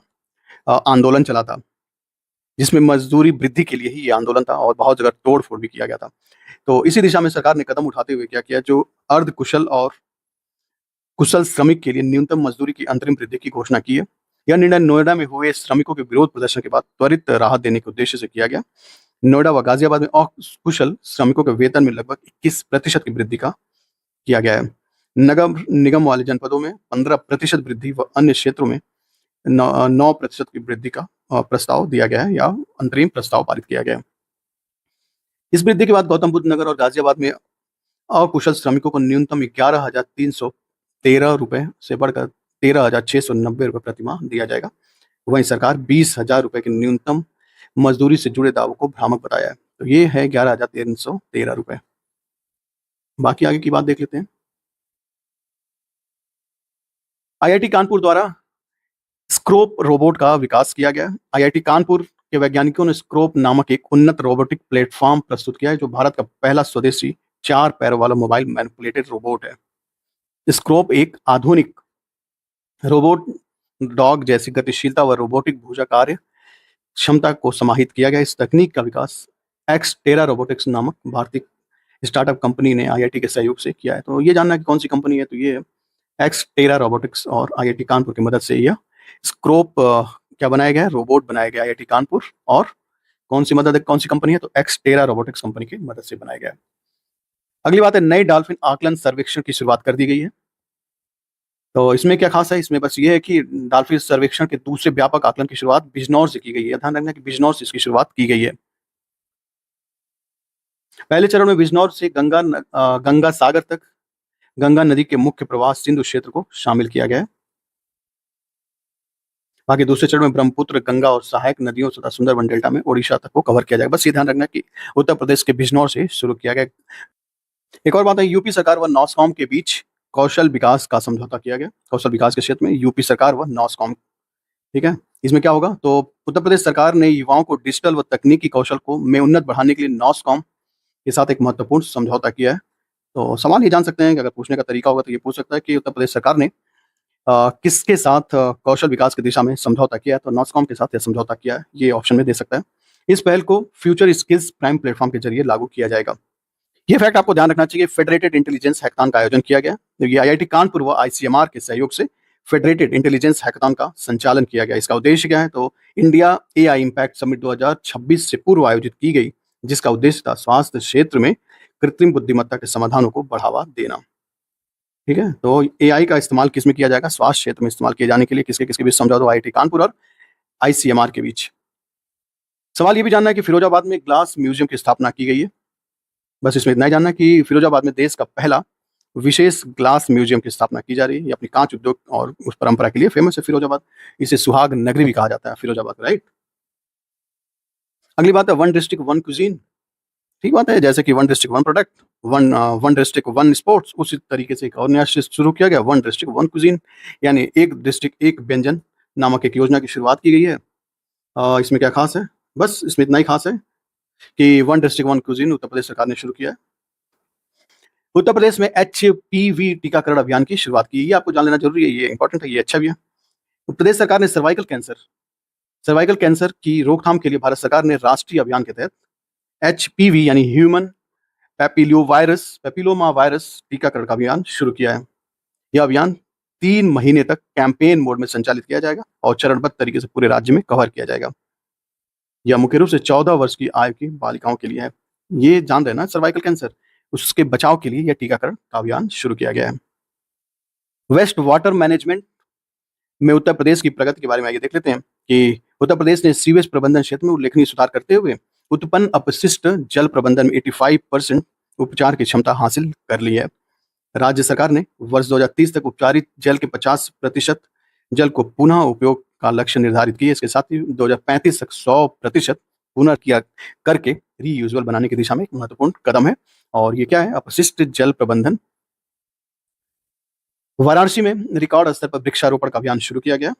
आंदोलन चला था, जिसमें मजदूरी वृद्धि के लिए ही ये आंदोलन था और बहुत जगह तोड़-फोड़ भी किया गया था। तो इसी दिशा में सरकार ने कदम उठाते हुए क्या किया, जो अर्ध कुशल और कुशल श्रमिक के लिए न्यूनतम मजदूरी की अंतरिम वृद्धि की घोषणा की है। यह निर्णय नोएडा में हुए श्रमिकों के विरोध प्रदर्शन के बाद त्वरित राहत देने के उद्देश्य से किया गया। नोएडा व गाजियाबाद में अकुशल श्रमिकों के वेतन में लगभग 21% की वृद्धि का किया गया है। नगर निगम वाले जनपदों में 15% वृद्धि व अन्य क्षेत्रों में 9% की वृद्धि का प्रस्ताव दिया गया है या अंतरिम प्रस्ताव पारित किया गया है। इस वृद्धि के बाद गौतम बुद्ध नगर और गाजियाबाद में अकुशल श्रमिकों को न्यूनतम 11,313 रुपए से बढ़कर 13,690 रुपए प्रतिमाह दिया जाएगा। वहीं सरकार 20,000 रुपए की न्यूनतम मजदूरी से जुड़े दावों को भ्रामक बताया है। तो ये है 11,313 रुपए। बाकी आगे की बात देख लेते हैं। आईआईटी कानपुर द्वारा स्क्रोप रोबोट का विकास किया गया। आईआईटी कानपुर के वैज्ञानिकों ने स्क्रोप नामक एक उन्नत रोबोटिक प्लेटफॉर्म प्रस्तुत किया है, जो भारत का पहला स्वदेशी 4 पैरों वाला मोबाइल मैनिपुलेटेड रोबोट है। स्क्रोप एक आधुनिक रोबोट डॉग जैसी गतिशीलता व रोबोटिक भुजा कार्य क्षमता को समाहित किया गया। इस तकनीक का विकास एक्सटेरा रोबोटिक्स नामक भारतीय स्टार्टअप कंपनी ने आईआईटी के सहयोग से किया है। तो ये जानना है कि कौन सी कंपनी है, तो ये एक्सटेरा रोबोटिक्स और आईआईटी कानपुर की मदद से यह स्क्रोप क्या बनाया गया है, रोबोट बनाया गया आईआईटी कानपुर, और कौन सी कंपनी है, तो एक्सटेरा रोबोटिक्स कंपनी की मदद से बनाया गया है। अगली बात है, नई डॉल्फिन आकलन सर्वेक्षण की शुरुआत कर दी गई है। तो इसमें क्या खास है, इसमें बस ये है कि डॉल्फिन सर्वेक्षण के दूसरे व्यापक आकलन की शुरुआत बिजनौर से की गई है। ध्यान रखना कि बिजनौर से इसकी शुरुआत की गई है। पहले चरण में बिजनौर से गंगा सागर तक गंगा नदी के मुख्य प्रवाह सिंधु क्षेत्र को शामिल किया गया है। बाकी दूसरे चरण में ब्रह्मपुत्र, गंगा और सहायक नदियों तथा सुंदरबन डेल्टा में ओडिशा तक को कवर किया जाएगा। बस ये ध्यान रखना कि उत्तर प्रदेश के बिजनौर से शुरू किया गया। एक और बात है, यूपी सरकार व नॉसकॉम के बीच कौशल विकास का समझौता किया गया। कौशल विकास के क्षेत्र में यूपी सरकार व नॉसकॉम, ठीक है। इसमें क्या होगा, तो उत्तर प्रदेश सरकार ने युवाओं को डिजिटल व तकनीकी कौशल को में उन्नत बढ़ाने के लिए नॉसकॉम के साथ एक महत्वपूर्ण समझौता किया है। तो सवाल ये जान सकते हैं कि अगर पूछने का तरीका होगा तो ये पूछ सकता है कि उत्तर प्रदेश सरकार ने किसके साथ कौशल विकास की दिशा में समझौता किया है, तो नॉसकॉम के साथ यह समझौता किया है, ये ऑप्शन में दे सकता है। इस पहल को फ्यूचर स्किल्स प्राइम प्लेटफॉर्म के जरिए लागू किया जाएगा। ये फैक्ट आपको ध्यान रखना चाहिए। फेडरेटेड इंटेलिजेंस हैकाथॉन का आयोजन किया गया। ये आईआईटी कानपुर व आईसीएमआर के सहयोग से फेडरेटेड इंटेलिजेंस हैकाथॉन का संचालन किया गया। इसका उद्देश्य क्या है, तो इंडिया एआई इम्पैक्ट समिट 2026 से पूर्व आयोजित की गई, जिसका उद्देश्य था स्वास्थ्य क्षेत्र में कृत्रिम बुद्धिमत्ता के समाधानों को बढ़ावा देना। ठीक है, तो एआई का इस्तेमाल किस में किया जाएगा, स्वास्थ्य क्षेत्र में इस्तेमाल किए जाने के लिए किसके किसके बीच समझौता, आईआईटी कानपुर और आईसीएमआर के बीच। सवाल ये भी जानना है कि फिरोजाबाद में ग्लास म्यूजियम की स्थापना की गई है। बस इसमें इतना ही जानना है कि फिरोजाबाद में देश का पहला विशेष ग्लास म्यूजियम की स्थापना की जा रही है। ये अपनी कांच उद्योग और उस परंपरा के लिए फेमस है फिरोजाबाद। इसे सुहाग नगरी भी कहा जाता है फिरोजाबाद, राइट। अगली बात है वन डिस्ट्रिक्ट वन कुजीन। ठीक बात है, जैसे कि one district one product, one district one sports, उसी तरीके से एक और नया शिफ्ट शुरू किया गया, वन डिस्ट्रिक्ट वन कुजीन, यानी एक डिस्ट्रिक्ट एक व्यंजन नामक एक योजना की शुरुआत की गई है। इसमें क्या खास है? बस इसमें इतना ही खास है कि one district one cuisine Uttar Pradesh सरकार ने शुरू किया है। उत्तर प्रदेश में HPV टीकाकरण अभियान की शुरुआत की। ये आपको जान लेना जरूरी है, ये इंपॉर्टेंट है, ये अच्छा भी है। उत्तर प्रदेश सरकार ने सर्वाइकल कैंसर की रोकथाम के लिए भारत सरकार ने राष्ट्रीय अभियान के तहत HPV यानी ह्यूमन पेपिलोमा वायरस टीकाकरण का अभियान शुरू किया है। यह अभियान 3 महीने तक कैंपेन मोड में संचालित किया जाएगा और चरणबद्ध तरीके से पूरे राज्य में कवर किया जाएगा। यह मुख्य रूप से 14 वर्ष की आयु की बालिकाओं के लिए है। ये जान रहे ना, सर्वाइकल कैंसर, उसके बचाव के लिए यह टीकाकरण का अभियान शुरू किया गया है। वेस्ट वाटर मैनेजमेंट में उत्तर प्रदेश की प्रगति के बारे में आइए देख लेते हैं कि उत्तर प्रदेश ने सीवेज प्रबंधन क्षेत्र में उल्लेखनीय सुधार करते हुए उत्पन्न अपशिष्ट जल प्रबंधन में 85% उपचार की क्षमता हासिल कर ली है। राज्य सरकार ने वर्ष 2030 तक उपचारित जल के 50% जल को पुनः उपयोग का लक्ष्य निर्धारित किया। इसके साथ ही 2035 तक 100% पुनः किया करके रीयूजेबल बनाने की दिशा में एक महत्वपूर्ण कदम है। और ये क्या है? अपशिष्ट जल प्रबंधन। वाराणसी में रिकॉर्ड स्तर पर वृक्षारोपण का अभियान शुरू किया गया,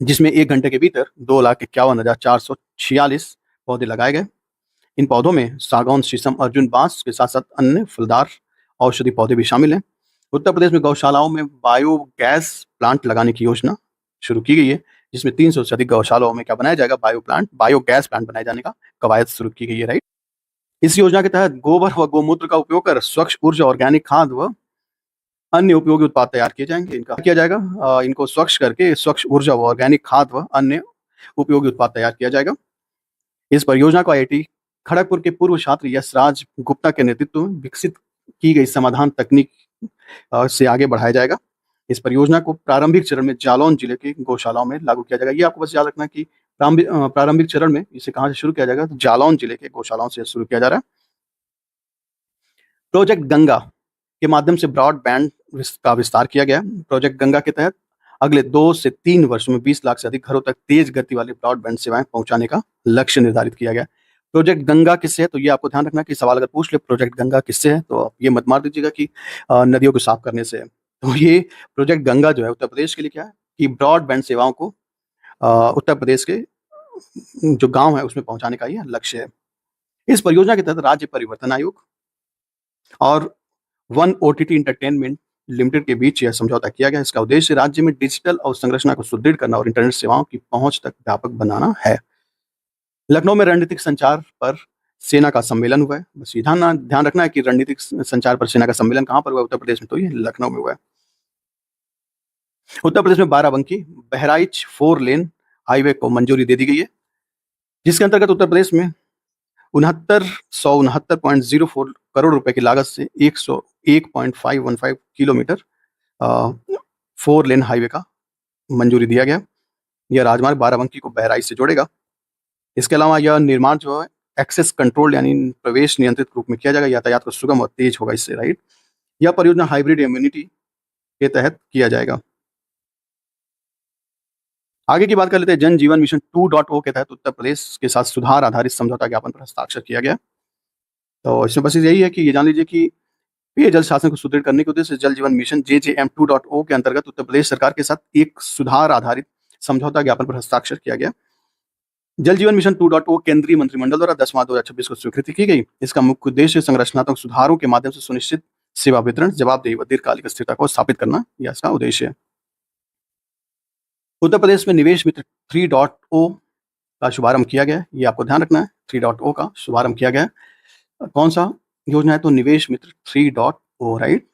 जिसमें 1 घंटे के भीतर 2,51,446 पौधे लगाए गए। इन पौधों में सागौन, शीशम, अर्जुन, बांस के साथ साथ अन्य फलदार औषधि पौधे भी शामिल हैं। उत्तर प्रदेश में गौशालाओं में बायोगैस प्लांट लगाने की योजना शुरू की गई है, जिसमें 300 से अधिक गौशालाओं में क्या बनाया जाएगा? बायोगैस प्लांट बनाए जाने का कवायद शुरू की गई है, राइट। इस योजना के तहत गोबर व गोमूत्र का उपयोग कर स्वच्छ ऊर्जा, ऑर्गेनिक खाद व अन्य उपयोगी उत्पाद तैयार किए जाएंगे। इनका किया जाएगा, इनको स्वच्छ करके स्वच्छ ऊर्जा व ऑर्गेनिक खाद व अन्य उपयोगी उत्पाद तैयार किया जाएगा। इस परियोजना को IIT खड़गपुर के पूर्व छात्र यश राज गुप्ता के नेतृत्व में विकसित की गई समाधान तकनीक से आगे बढ़ाया जाएगा। इस परियोजना को प्रारंभिक चरण में जालौन जिले के गौशालाओं में लागू किया जाएगा। ये आपको बस याद रखना कि प्रारंभिक चरण में इसे कहाँ से शुरू किया जाएगा? तो जालौन जिले के गौशालाओं से शुरू किया जा रहा है। प्रोजेक्ट गंगा के माध्यम से ब्रॉडबैंड का विस्तार किया गया। प्रोजेक्ट गंगा के तहत अगले 2 से 3 वर्षों में 20 लाख से अधिक घरों तक तेज गति वाली ब्रॉडबैंड सेवाएं पहुंचाने का लक्ष्य निर्धारित किया गया। प्रोजेक्ट गंगा किससे है? तो ये आपको ध्यान रखना कि सवाल अगर पूछ ले प्रोजेक्ट गंगा किससे है, तो आप ये मत मार दीजिएगा कि नदियों को साफ करने से है। तो ये प्रोजेक्ट गंगा जो है उत्तर प्रदेश के लिए क्या है कि ब्रॉडबैंड सेवाओं को उत्तर प्रदेश के जो गांव है उसमें पहुंचाने का ये लक्ष्य है। इस परियोजना के तहत राज्य परिवर्तन आयोग और वन OTT एंटरटेनमेंट लिमिटेड के बीच यह समझौता किया गया। इसका उद्देश्य राज्य में डिजिटल अवसंरचना को सुदृढ़ करना और इंटरनेट सेवाओं की पहुंच तक व्यापक बनाना है। लखनऊ में रणनीतिक संचार पर सेना का सम्मेलन हुआ है। बस ये ध्यान रखना है कि रणनीतिक संचार पर सेना का सम्मेलन कहाँ पर हुआ? उत्तर प्रदेश में, तो ये लखनऊ में हुआ है। उत्तर प्रदेश में बाराबंकी बहराइच 4 लेन हाईवे को मंजूरी दे दी गई है, जिसके अंतर्गत उत्तर प्रदेश में 69,169.04 करोड़ रुपए की लागत से 101.515 किलोमीटर 4 लेन हाईवे का मंजूरी दिया गया। यह राजमार्ग बाराबंकी को बहराइच से जोड़ेगा। इसके अलावा यह निर्माण जो है एक्सेस कंट्रोल यानी प्रवेश नियंत्रित रूप में किया जाएगा। यातायात को सुगम और तेज होगा इससे, राइट। यह परियोजना हाइब्रिड इम्यूनिटी के तहत किया जाएगा। आगे की बात कर लेते हैं। जन जीवन मिशन 2.0 के तहत उत्तर प्रदेश के साथ सुधार आधारित समझौता ज्ञापन पर हस्ताक्षर किया गया। तो इसमें बस यही है कि ये जान लीजिए कि पेयजल शासन को सुदृढ़ करने के उद्देश्य से जल जीवन मिशन JJM 2.0 के अंतर्गत उत्तर प्रदेश सरकार के साथ एक सुधार आधारित समझौता ज्ञापन पर हस्ताक्षर किया गया। जल जीवन मिशन 2.0 केंद्रीय मंत्रिमंडल द्वारा 10 मार्च 2026 को स्वीकृति की गई। इसका मुख्य उद्देश्य संरचनात्मक सुधारों के माध्यम से सुनिश्चित सेवा वितरण, जवाबदेही व दीर्घकालिक स्थिरता को स्थापित करना, यह इसका उद्देश्य है। उत्तर प्रदेश में निवेश मित्र 3.0 का शुभारंभ किया गया है। ये आपको ध्यान रखना है, 3.0 का शुभारंभ किया गया है। कौन सा योजना है? तो निवेश मित्र 3.0, राइट।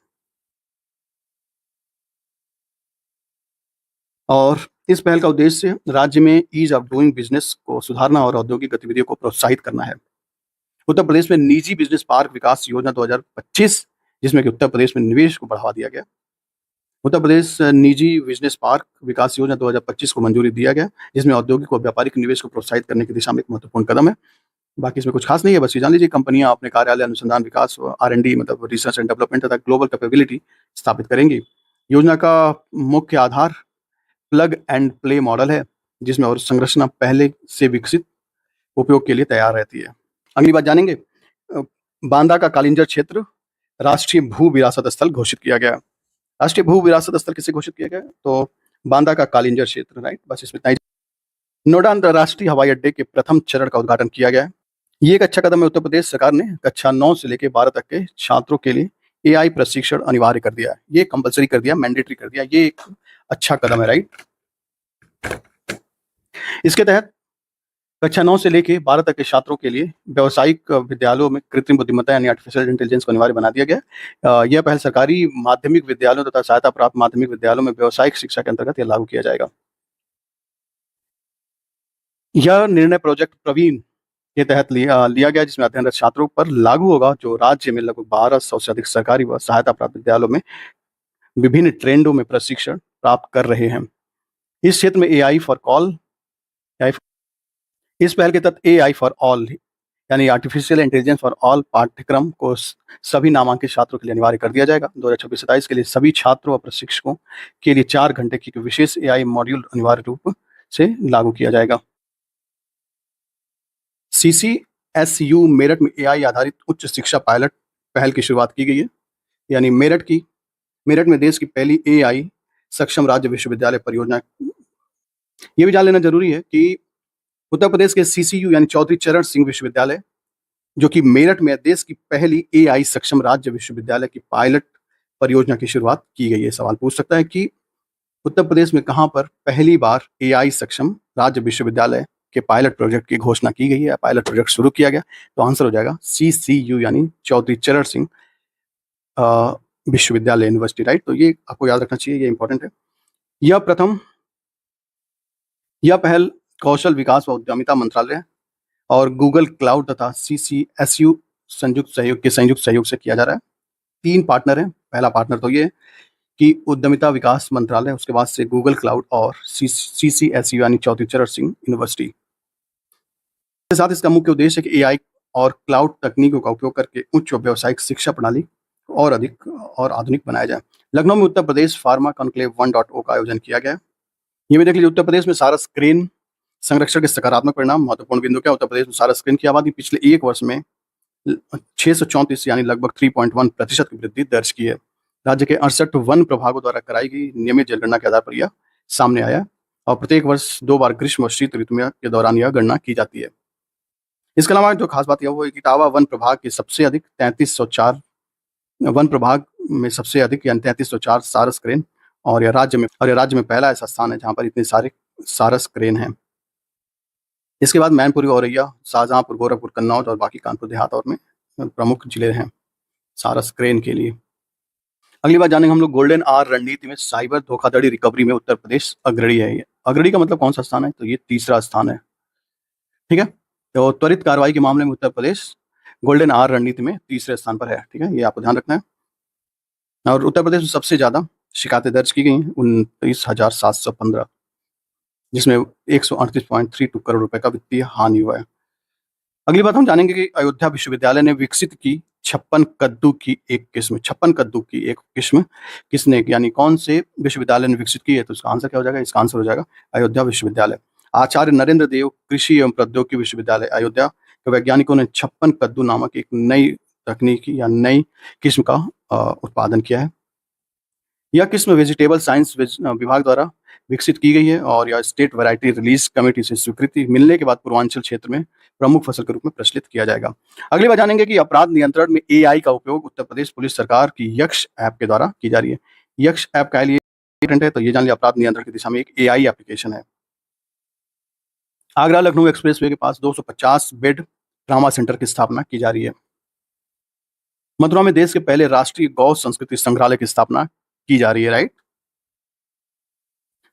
और इस पहल का उद्देश्य राज्य में ईज ऑफ डूइंग बिजनेस को सुधारना और औद्योगिक गतिविधियों को प्रोत्साहित करना है। उत्तर प्रदेश में निजी बिजनेस पार्क विकास योजना 2025, जिसमें कि उत्तर प्रदेश में निवेश को बढ़ावा दिया गया। उत्तर प्रदेश निजी बिजनेस पार्क विकास योजना 2025 को मंजूरी दिया गया, जिसमें औद्योगिक और व्यापारिक निवेश को प्रोत्साहित करने की दिशा में एक महत्वपूर्ण कदम है। बाकी इसमें कुछ खास नहीं है, बस ये जान लीजिए कंपनियां अपने कार्यालय, अनुसंधान, विकास, R&D मतलब रिसर्च एंड डेवलपमेंट तथा ग्लोबल कैपेबिलिटी स्थापित करेंगी। योजना का मुख्य आधार प्लग एंड प्ले मॉडल है, जिसमें और संरचना पहले से विकसित उपयोग के लिए तैयार रहती है। अगली बात जानेंगे, बांदा का कालिंजर क्षेत्र राष्ट्रीय भू विरासत स्थल घोषित किया गया। राष्ट्रीय भू विरासत स्थल किसे घोषित किया गया? तो बांदा का कालिंजर क्षेत्र, राइट। बस इसमें इतना ही। नोएडा अंतर्राष्ट्रीय हवाई अड्डे के प्रथम चरण का उद्घाटन किया गया है। ये एक अच्छा कदम है। उत्तर प्रदेश सरकार ने कक्षा 9 से लेकर 12 तक के छात्रों के लिए AI प्रशिक्षण अनिवार्य कर दिया है। ये कंपलसरी कर दिया, मैंडेटरी कर दिया। ये एक अच्छा कदम है, राइट। इसके तहत कक्षा 9 से लेकर 12 तक के छात्रों के लिए व्यावसायिक विद्यालयों में कृत्रिम बुद्धिमत्ता यानी आर्टिफिशियल इंटेलिजेंस को अनिवार्य बना दिया गया। यह पहल सरकारी माध्यमिक विद्यालयों तथा सहायता प्राप्त माध्यमिक विद्यालयों में व्यावसायिक शिक्षा के अंतर्गत यह लागू किया जाएगा। यह निर्णय प्रोजेक्ट प्रवीण के तहत लिया गया, जिसमें अध्ययनरत छात्रों पर लागू होगा जो राज्य में लगभग 1200 से अधिक सरकारी व सहायता प्राप्त विद्यालयों में विभिन्न ट्रेंडों में प्रशिक्षण प्राप्त कर रहे हैं। इस क्षेत्र में AI फॉर कॉल, इस पहल के तहत AI फॉर ऑल यानी आर्टिफिशियल इंटेलिजेंस फॉर ऑल पाठ्यक्रम को सभी नामांकित छात्रों के लिए अनिवार्य कर दिया जाएगा। 2026-27 के लिए सभी छात्रों व प्रशिक्षकों के लिए 4 घंटे की विशेष AI मॉड्यूल अनिवार्य रूप से लागू किया जाएगा। CCSU मेरठ में AI आधारित उच्च शिक्षा पायलट पहल की शुरुआत की गई है। यानी मेरठ में देश की पहली AI सक्षम राज्य विश्वविद्यालय परियोजना। ये भी जान लेना जरूरी है कि उत्तर प्रदेश के CCU यानी चौधरी चरण सिंह विश्वविद्यालय, जो कि मेरठ में देश की पहली AI सक्षम राज्य विश्वविद्यालय की पायलट परियोजना की शुरुआत की गई है। सवाल पूछ सकता है कि उत्तर प्रदेश में कहां पर पहली बार AI सक्षम राज्य विश्वविद्यालय के पायलट प्रोजेक्ट की घोषणा की गई है, पायलट प्रोजेक्ट शुरू किया गया? तो आंसर हो जाएगा CCU यानी चौधरी चरण सिंह विश्वविद्यालय यूनिवर्सिटी, राइट। तो ये आपको याद रखना चाहिए, ये इंपॉर्टेंट है। यह पहल कौशल विकास व उद्यमिता मंत्रालय और गूगल क्लाउड तथा CCSU संयुक्त सहयोग से किया जा रहा है। 3 पार्टनर हैं। पहला पार्टनर तो ये है कि उद्यमिता विकास मंत्रालय, उसके बाद से गूगल क्लाउड और CCSU यानी चौधरी चरण सिंह यूनिवर्सिटी। इसके साथ इसका मुख्य उद्देश्य है कि AI और क्लाउड तकनीकों का उपयोग करके उच्च व्यावसायिक शिक्षा प्रणाली और अधिक और आधुनिक बनाया जाए। लखनऊ में उत्तर प्रदेश फार्मा कॉन्क्लेव 1.0 का आयोजन किया गया। ये भी देख लीजिए, उत्तर प्रदेश में सारस क्रेन संरक्षण के सकारात्मक परिणाम। महत्वपूर्ण बिंदु क्या? उत्तर प्रदेश में सारस क्रेन की आबादी पिछले 1 वर्ष में 634 यानी लगभग 3.1% की वृद्धि दर्ज की है। राज्य के 68 वन प्रभागों द्वारा कराई गई नियमित जनगणना के आधार पर यह सामने आया और प्रत्येक वर्ष 2 बार ग्रीष्म और शीत ऋतु के दौरान यह गणना की जाती है। इसके अलावा जो खास बात यह वो है कि इटावा वन प्रभाग के सबसे अधिक 3304 वन प्रभाग में सबसे अधिक यानी 3304 सारस क्रेन और यह राज्य में पहला ऐसा स्थान है जहां पर इतने सारे सारस क्रेन हैं। इसके बाद मैनपुरी, औरैया, शाहजहांपुर, गोरखपुर, कन्नौज और बाकी कानपुर देहात और में प्रमुख जिले हैं सारस क्रेन के लिए। अगली बात जानेंगे हम लोग, गोल्डन आवर रणनीति में साइबर धोखाधड़ी रिकवरी में उत्तर प्रदेश अग्रणी है। ये अग्रणी का मतलब कौन सा स्थान है? तो ये तीसरा स्थान है, ठीक है। तो त्वरित कार्रवाई के मामले में उत्तर प्रदेश गोल्डन आवर रणनीति में तीसरे स्थान पर है, ठीक है। ये आपको ध्यान रखना है। और उत्तर प्रदेश में सबसे ज्यादा शिकायतें दर्ज की गई 29,715, जिसमें 138.32 करोड़ रुपए का वित्तीय हानि हुआ है। अगली बात हम जानेंगे कि अयोध्या विश्वविद्यालय ने विकसित की 56 कद्दू की एक किस्म। 56 कद्दू की एक किस्म किसने, यानी कौन से विश्वविद्यालय ने विकसित की है? तो इसका आंसर क्या हो जाएगा? इसका आंसर हो जाएगा अयोध्या विश्वविद्यालय। आचार्य नरेंद्र देव कृषि एवं प्रौद्योगिकी विश्वविद्यालय अयोध्या के वैज्ञानिकों ने 56 कद्दू नामक एक नई तकनीकी या नई किस्म का उत्पादन किया है। यह किस्म वेजिटेबल साइंस विभाग द्वारा विकसित की गई है और यह स्टेट वैरायटी रिलीज कमेटी से स्वीकृति मिलने के बाद पूर्वांचल क्षेत्र में प्रमुख फसल के रूप में प्रचलित किया जाएगा। अगली बार जानेंगे कि अपराध नियंत्रण में AI का उपयोग उत्तर प्रदेश पुलिस सरकार की यक्ष ऐप के द्वारा की जा रही है। यक्ष ऐप का लिए है, तो ये जान लिया अपराध नियंत्रण की दिशा में एक AI एप्लीकेशन है। आगरा लखनऊ एक्सप्रेसवे के पास 250 बेड ट्रामा सेंटर की स्थापना की जा रही है। मथुरा में देश के पहले राष्ट्रीय गौ संस्कृति संग्रहालय की स्थापना की जा रही है, राइट।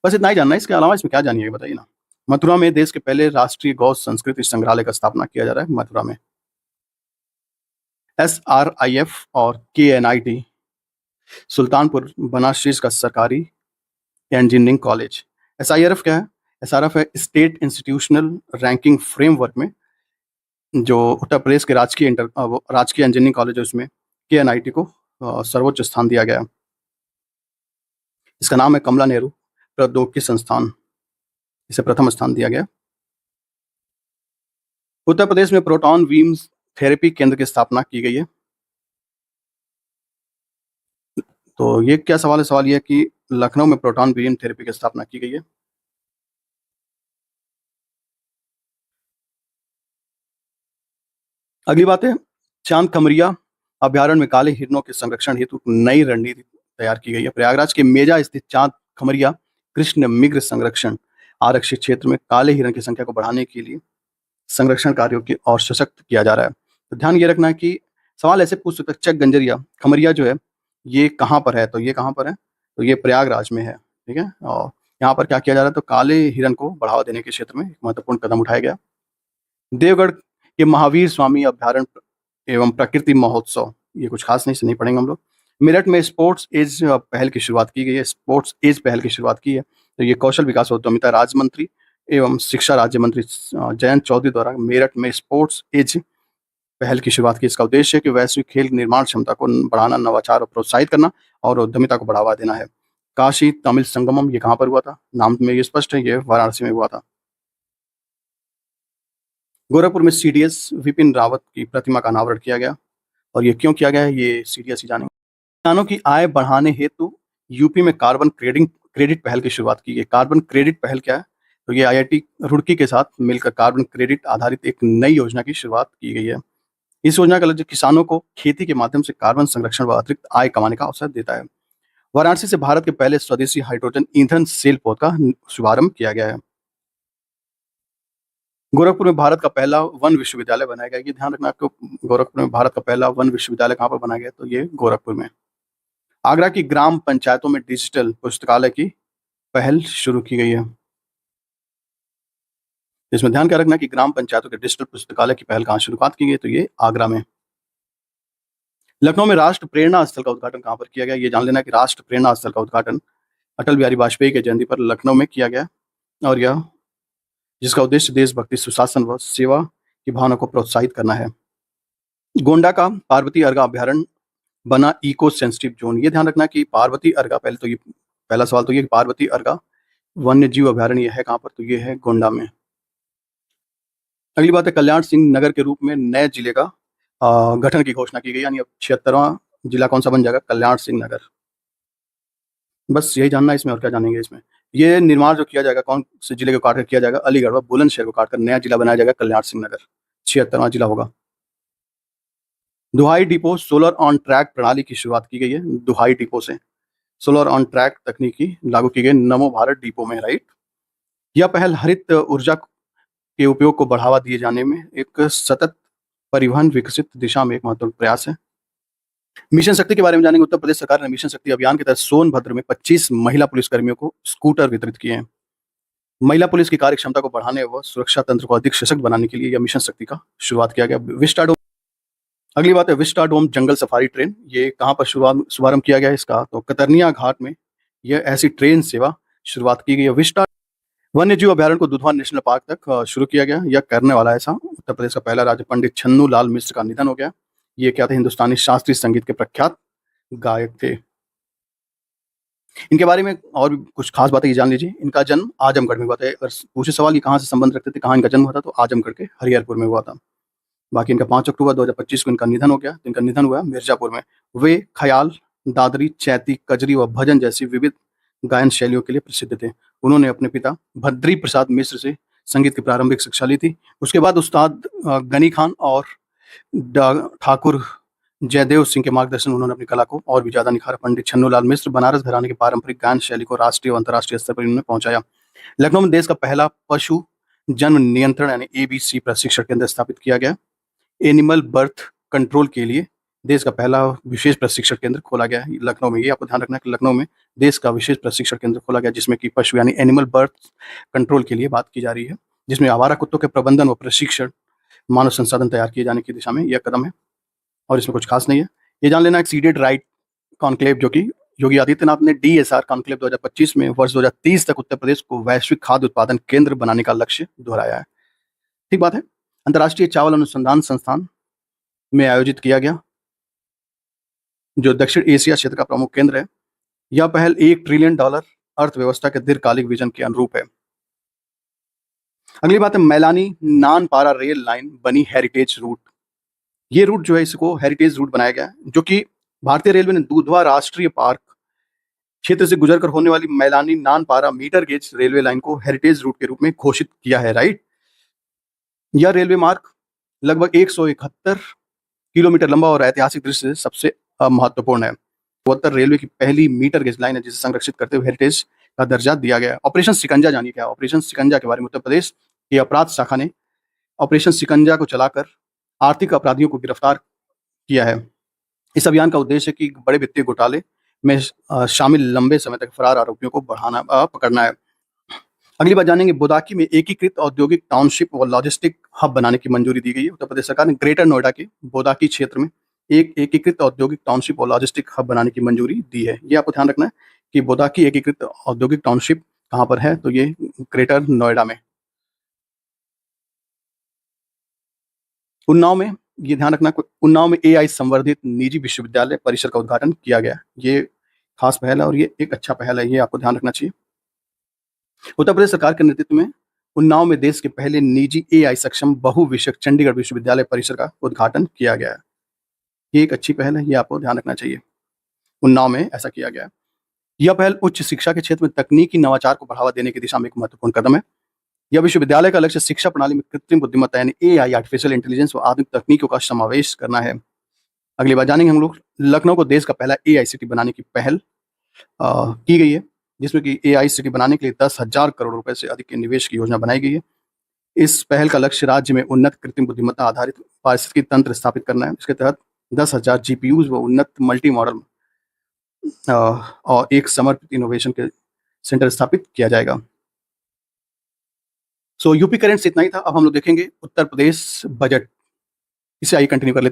बस इतना ही जानना है, इसके अलावा इसमें क्या जानिएगा बताइए ना। मथुरा में देश के पहले राष्ट्रीय गौ संस्कृति संग्रहालय का स्थापना किया जा रहा है मथुरा में। SRIF और KNIT सुल्तानपुर बना शीर्ष का सरकारी इंजीनियरिंग कॉलेज। एसआईआरएफ क्या है? एसआरएफ है स्टेट इंस्टीट्यूशनल रैंकिंग फ्रेमवर्क में जो उत्तर प्रदेश के राजकीय इंजीनियरिंग कॉलेज है उसमें केएनआईटी को सर्वोच्च स्थान दिया गया। इसका नाम है कमला नेहरू प्रौद्योगिकी संस्थान, इसे प्रथम स्थान दिया गया। उत्तर प्रदेश में प्रोटॉन बीम थेरेपी केंद्र की स्थापना की गई है। तो ये क्या सवाल है? सवाल ये है कि लखनऊ में प्रोटॉन बीम थेरेपी की स्थापना की गई है। अगली बात है, चांद कमरिया अभ्यारण्य में काले हिरणों के संरक्षण हेतु नई रणनीति तैयार की गई है। प्रयागराज के मेजा स्थित चांद खमरिया कृष्ण मृग संरक्षण आरक्षित क्षेत्र में काले हिरण की संख्या को बढ़ाने के लिए संरक्षण कार्यों की और सशक्त किया जा रहा है। तो ध्यान ये रखना है कि सवाल ऐसे पूछ सकते हैं, चक गंजरिया खमरिया जो है ये कहाँ पर है? तो ये कहाँ पर है? तो ये प्रयागराज में है, ठीक है। और यहाँ पर क्या किया जा रहा है? तो काले हिरण को बढ़ावा देने के क्षेत्र में एक महत्वपूर्ण कदम उठाया गया। देवगढ़ के महावीर स्वामी अभ्यारण्य एवं प्रकृति महोत्सव, ये कुछ खास नहीं, से नहीं पढ़ेंगे हम लोग। मेरठ में स्पोर्ट्स एज पहल की शुरुआत की गई है। स्पोर्ट्स एज पहल की शुरुआत की है। तो ये कौशल विकास और उद्यमिता राज्य मंत्री एवं शिक्षा राज्य मंत्री जयंत चौधरी द्वारा मेरठ में स्पोर्ट्स एज पहल की शुरुआत की। इसका उद्देश्य है कि वैश्विक खेल निर्माण क्षमता को बढ़ाना, नवाचार और प्रोत्साहित करना और उद्यमिता को बढ़ावा देना है। काशी तमिल संगमम ये कहाँ पर हुआ था? नाम में ये स्पष्ट है, ये वाराणसी में हुआ था। गोरखपुर में सीडीएस विपिन रावत की प्रतिमा का अनावरण किया गया। और ये क्यों किया गया है ये सीडीएस ही जानेंगे। किसानों की आय बढ़ाने हेतु यूपी में कार्बन क्रेडिट पहल की शुरुआत की गई। कार्बन क्रेडिट पहल क्या है? तो ये आईआईटी रुड़की के साथ मिलकर कार्बन क्रेडिट आधारित एक नई योजना की शुरुआत की गई है। इस योजना का लक्ष्य किसानों को खेती के माध्यम से कार्बन संरक्षण व अतिरिक्त आय कमाने का अवसर देता है। वाराणसी से भारत के पहले स्वदेशी हाइड्रोजन ईंधन सेल पोत का शुभारंभ किया गया है। गोरखपुर में भारत का पहला वन विश्वविद्यालय बनाया गया। ये ध्यान रखना आपको, गोरखपुर में भारत का पहला वन विश्वविद्यालय कहाँ पर बनाया गया? तो ये गोरखपुर में। आगरा की ग्राम पंचायतों में डिजिटल पुस्तकालय की पहल शुरू की गई है। इसमें ध्यान क्या रखना कि ग्राम पंचायतों के डिजिटल पुस्तकालय की पहल कहाँ शुरुआत की गई? तो ये आगरा में। लखनऊ में राष्ट्र प्रेरणा स्थल का उद्घाटन कहाँ पर किया गया? ये जान लेना कि राष्ट्र प्रेरणा स्थल का उद्घाटन अटल बिहारी वाजपेयी के जयंती पर लखनऊ में किया गया। और यह जिसका उद्देश्य देशभक्ति, सुशासन व सेवा की भावना को प्रोत्साहित करना है। गोंडा का पार्वती अर्गा अभ्यारण्य बना इको सेंसिटिव जोन। ये ध्यान रखना कि पार्वती अर्गा, पहले तो ये पहला सवाल तो ये पार्वती अर्गा वन्य जीव अभ्यारण्य ये है कहाँ पर? तो ये है गोंडा में। अगली बात है, कल्याण सिंह नगर के रूप में नए जिले का गठन की घोषणा की गई। यानी अब 76वां जिला कौन सा बन जाएगा? कल्याण सिंह नगर। बस यही जानना है इसमें, और क्या जानेंगे इसमें। ये निर्माण जो किया जाएगा कौन से जिले को काटकर किया जाएगा? अलीगढ़ व बुलंदशहर को काटकर नया जिला बनाया जाएगा कल्याण सिंह नगर। 76वां जिला होगा। दुहाई डिपो सोलर ऑन ट्रैक प्रणाली की शुरुआत की गई है। दुहाई डिपो से सोलर ऑन ट्रैक तकनीकी लागू की गई नमो भारत डिपो में, राइट। यह पहल हरित ऊर्जा के उपयोग को बढ़ावा दिए जाने में एक सतत परिवहन विकसित दिशा में एक महत्वपूर्ण प्रयास है। मिशन शक्ति के बारे में जानेंगे। उत्तर प्रदेश सरकार ने मिशन शक्ति अभियान के तहत सोनभद्र में 25 महिला पुलिसकर्मियों को स्कूटर वितरित किए हैं। महिला पुलिस की कार्य क्षमता को बढ़ाने व सुरक्षा तंत्र को अधिक सशक्त बनाने के लिए यह मिशन शक्ति का शुरुआत किया गया। विस्टाडोम, अगली बात है विस्टाडोम जंगल सफारी ट्रेन। ये कहाँ पर शुभारंभ किया गया है इसका? तो कतरनिया घाट में यह ऐसी ट्रेन सेवा शुरुआत की गई है। विस्टा वन्य जीव अभ्यारण्य को दुधवा नेशनल पार्क तक शुरू किया गया। यह करने वाला ऐसा उत्तर प्रदेश का पहला राज्य। पंडित छन्नू लाल मिश्र का निधन हो गया। ये क्या थे? हिंदुस्तानी शास्त्रीय संगीत के प्रख्यात गायक थे। इनके बारे में और भी कुछ खास बातें ये जान लीजिए। इनका जन्म आजमगढ़ में हुआ था। अगर पूछे सवाल ये कहाँ से संबंध रखते थे, कहाँ इनका जन्म हुआ था, तो आजमगढ़ के हरिहरपुर में हुआ था। बाकी इनका 5 अक्टूबर 2025 को इनका निधन हो गया। तो इनका निधन हुआ मिर्जापुर में। वे ख्याल, दादरी, चैती, कजरी व भजन जैसी विविध गायन शैलियों के लिए प्रसिद्ध थे। उन्होंने अपने पिता भद्री प्रसाद मिश्र से संगीत की प्रारंभिक शिक्षा ली थी। उसके बाद उस्ताद गनी खान और ठाकुर जयदेव सिंह के मार्गदर्शन उन्होंने अपनी कला को और भी ज्यादा निखारा। पंडित छन्नूलाल मिश्र बनारस घराने की पारंपरिक गायन शैली को राष्ट्रीय और अंतर्राष्ट्रीय स्तर पर इन्होंने पहुंचाया। लखनऊ में देश का पहला पशु जन्म नियंत्रण यानी एबीसी प्रशिक्षण केंद्र स्थापित किया गया। एनिमल बर्थ कंट्रोल के लिए देश का पहला विशेष प्रशिक्षण केंद्र खोला गया है लखनऊ में। ये आपको ध्यान रखना है कि लखनऊ में देश का विशेष प्रशिक्षण केंद्र खोला गया, जिसमें कि पशु यानी एनिमल बर्थ कंट्रोल के लिए बात की जा रही है, जिसमें आवारा कुत्तों के प्रबंधन व प्रशिक्षण, मानव संसाधन तैयार किए जाने की दिशा में यह कदम है। और इसमें कुछ खास नहीं है। ये जान लेना है सीडेड राइट कॉन्क्लेव जो कि योगी आदित्यनाथ ने डीएसआर कॉन्क्लेव 2025 में वर्ष 2030 तक उत्तर प्रदेश को वैश्विक खाद्य उत्पादन केंद्र बनाने का लक्ष्य दोहराया है। ठीक बात है। अंतर्राष्ट्रीय चावल अनुसंधान संस्थान में आयोजित किया गया, जो दक्षिण एशिया क्षेत्र का प्रमुख केंद्र है। यह पहल $1 ट्रिलियन अर्थव्यवस्था के दीर्घकालिक विजन के अनुरूप है। अगली बात है, मैलानी नानपारा रेल लाइन बनी हेरिटेज रूट। ये रूट जो है, इसको हेरिटेज रूट बनाया गया है, जो कि भारतीय रेलवे ने दुधवा राष्ट्रीय पार्क क्षेत्र से गुजरकर होने वाली Mailani Nanpara metre gauge railway line को हेरिटेज रूट के रूप में घोषित किया है। राइट, यह रेलवे मार्ग लगभग 171 किलोमीटर लंबा और ऐतिहासिक दृष्टि से सबसे महत्वपूर्ण है। उत्तर रेलवे की पहली मीटर गेज लाइन है जिसे संरक्षित करते हुए हेरिटेज का दर्जा दिया गया है। ऑपरेशन सिकंजा जानिए क्या है। ऑपरेशन सिकंजा के बारे में उत्तर प्रदेश की अपराध शाखा ने ऑपरेशन सिकंजा को चलाकर आर्थिक अपराधियों को गिरफ्तार किया है। इस अभियान का उद्देश्य है कि बड़े वित्तीय घोटाले में शामिल लंबे समय तक फरार आरोपियों को पकड़ना है। अगली बात जानेंगे, बोदाकी में एकीकृत औद्योगिक टाउनशिप और लॉजिस्टिक हब बनाने की मंजूरी दी गई है। उत्तर प्रदेश सरकार ने ग्रेटर नोएडा के बोदाकी क्षेत्र में एक एकीकृत औद्योगिक टाउनशिप और लॉजिस्टिक हब बनाने की मंजूरी दी है। ये आपको ध्यान रखना है कि बोदाकी एकीकृत औद्योगिक टाउनशिप कहाँ पर है, तो ये ग्रेटर नोएडा में। उन्नाव में, ये ध्यान रखना, उन्नाव में AI संवर्धित निजी विश्वविद्यालय परिसर का उद्घाटन किया गया। ये खास पहल है और ये एक अच्छा पहल है, ये आपको ध्यान रखना चाहिए। उत्तर प्रदेश सरकार के नेतृत्व में उन्नाव में देश के पहले निजी AI सक्षम बहुविषयक चंडीगढ़ विश्वविद्यालय परिसर का उद्घाटन किया गया है। ये एक अच्छी पहल है, ये आपको ध्यान रखना चाहिए। उन्नाव में ऐसा किया गया है। यह पहल उच्च शिक्षा के क्षेत्र में तकनीकी नवाचार को बढ़ावा देने की दिशा में एक महत्वपूर्ण कदम है। यह विश्वविद्यालय का लक्ष्य शिक्षा प्रणाली में कृत्रिम बुद्धिमत्ता यानी AI, आर्टिफिशियल इंटेलिजेंस व आधुनिक तकनीकों का समावेश करना है। अगली बात जानेंगे हम लोग, लखनऊ को देश का पहला AI सिटी बनाने की पहल की गई है, जिसमें कि AI सिटी बनाने के लिए 10,000 करोड़ रुपए से अधिक के निवेश की योजना बनाई गई है। इस पहल का लक्ष्य राज्य में उन्नत कृत्रिम बुद्धिमत्ता आधारित पारिस्थितिकी तंत्र स्थापित करना है। इसके तहत 10,000 GPUs व उन्नत मल्टी मॉडल और एक समर्पित इनोवेशन के सेंटर स्थापित किया जाएगा। यूपी करंट से इतना ही था। अब हम लोग देखेंगे उत्तर प्रदेश बजट। इसे आइए कंटिन्यू कर लेते हैं।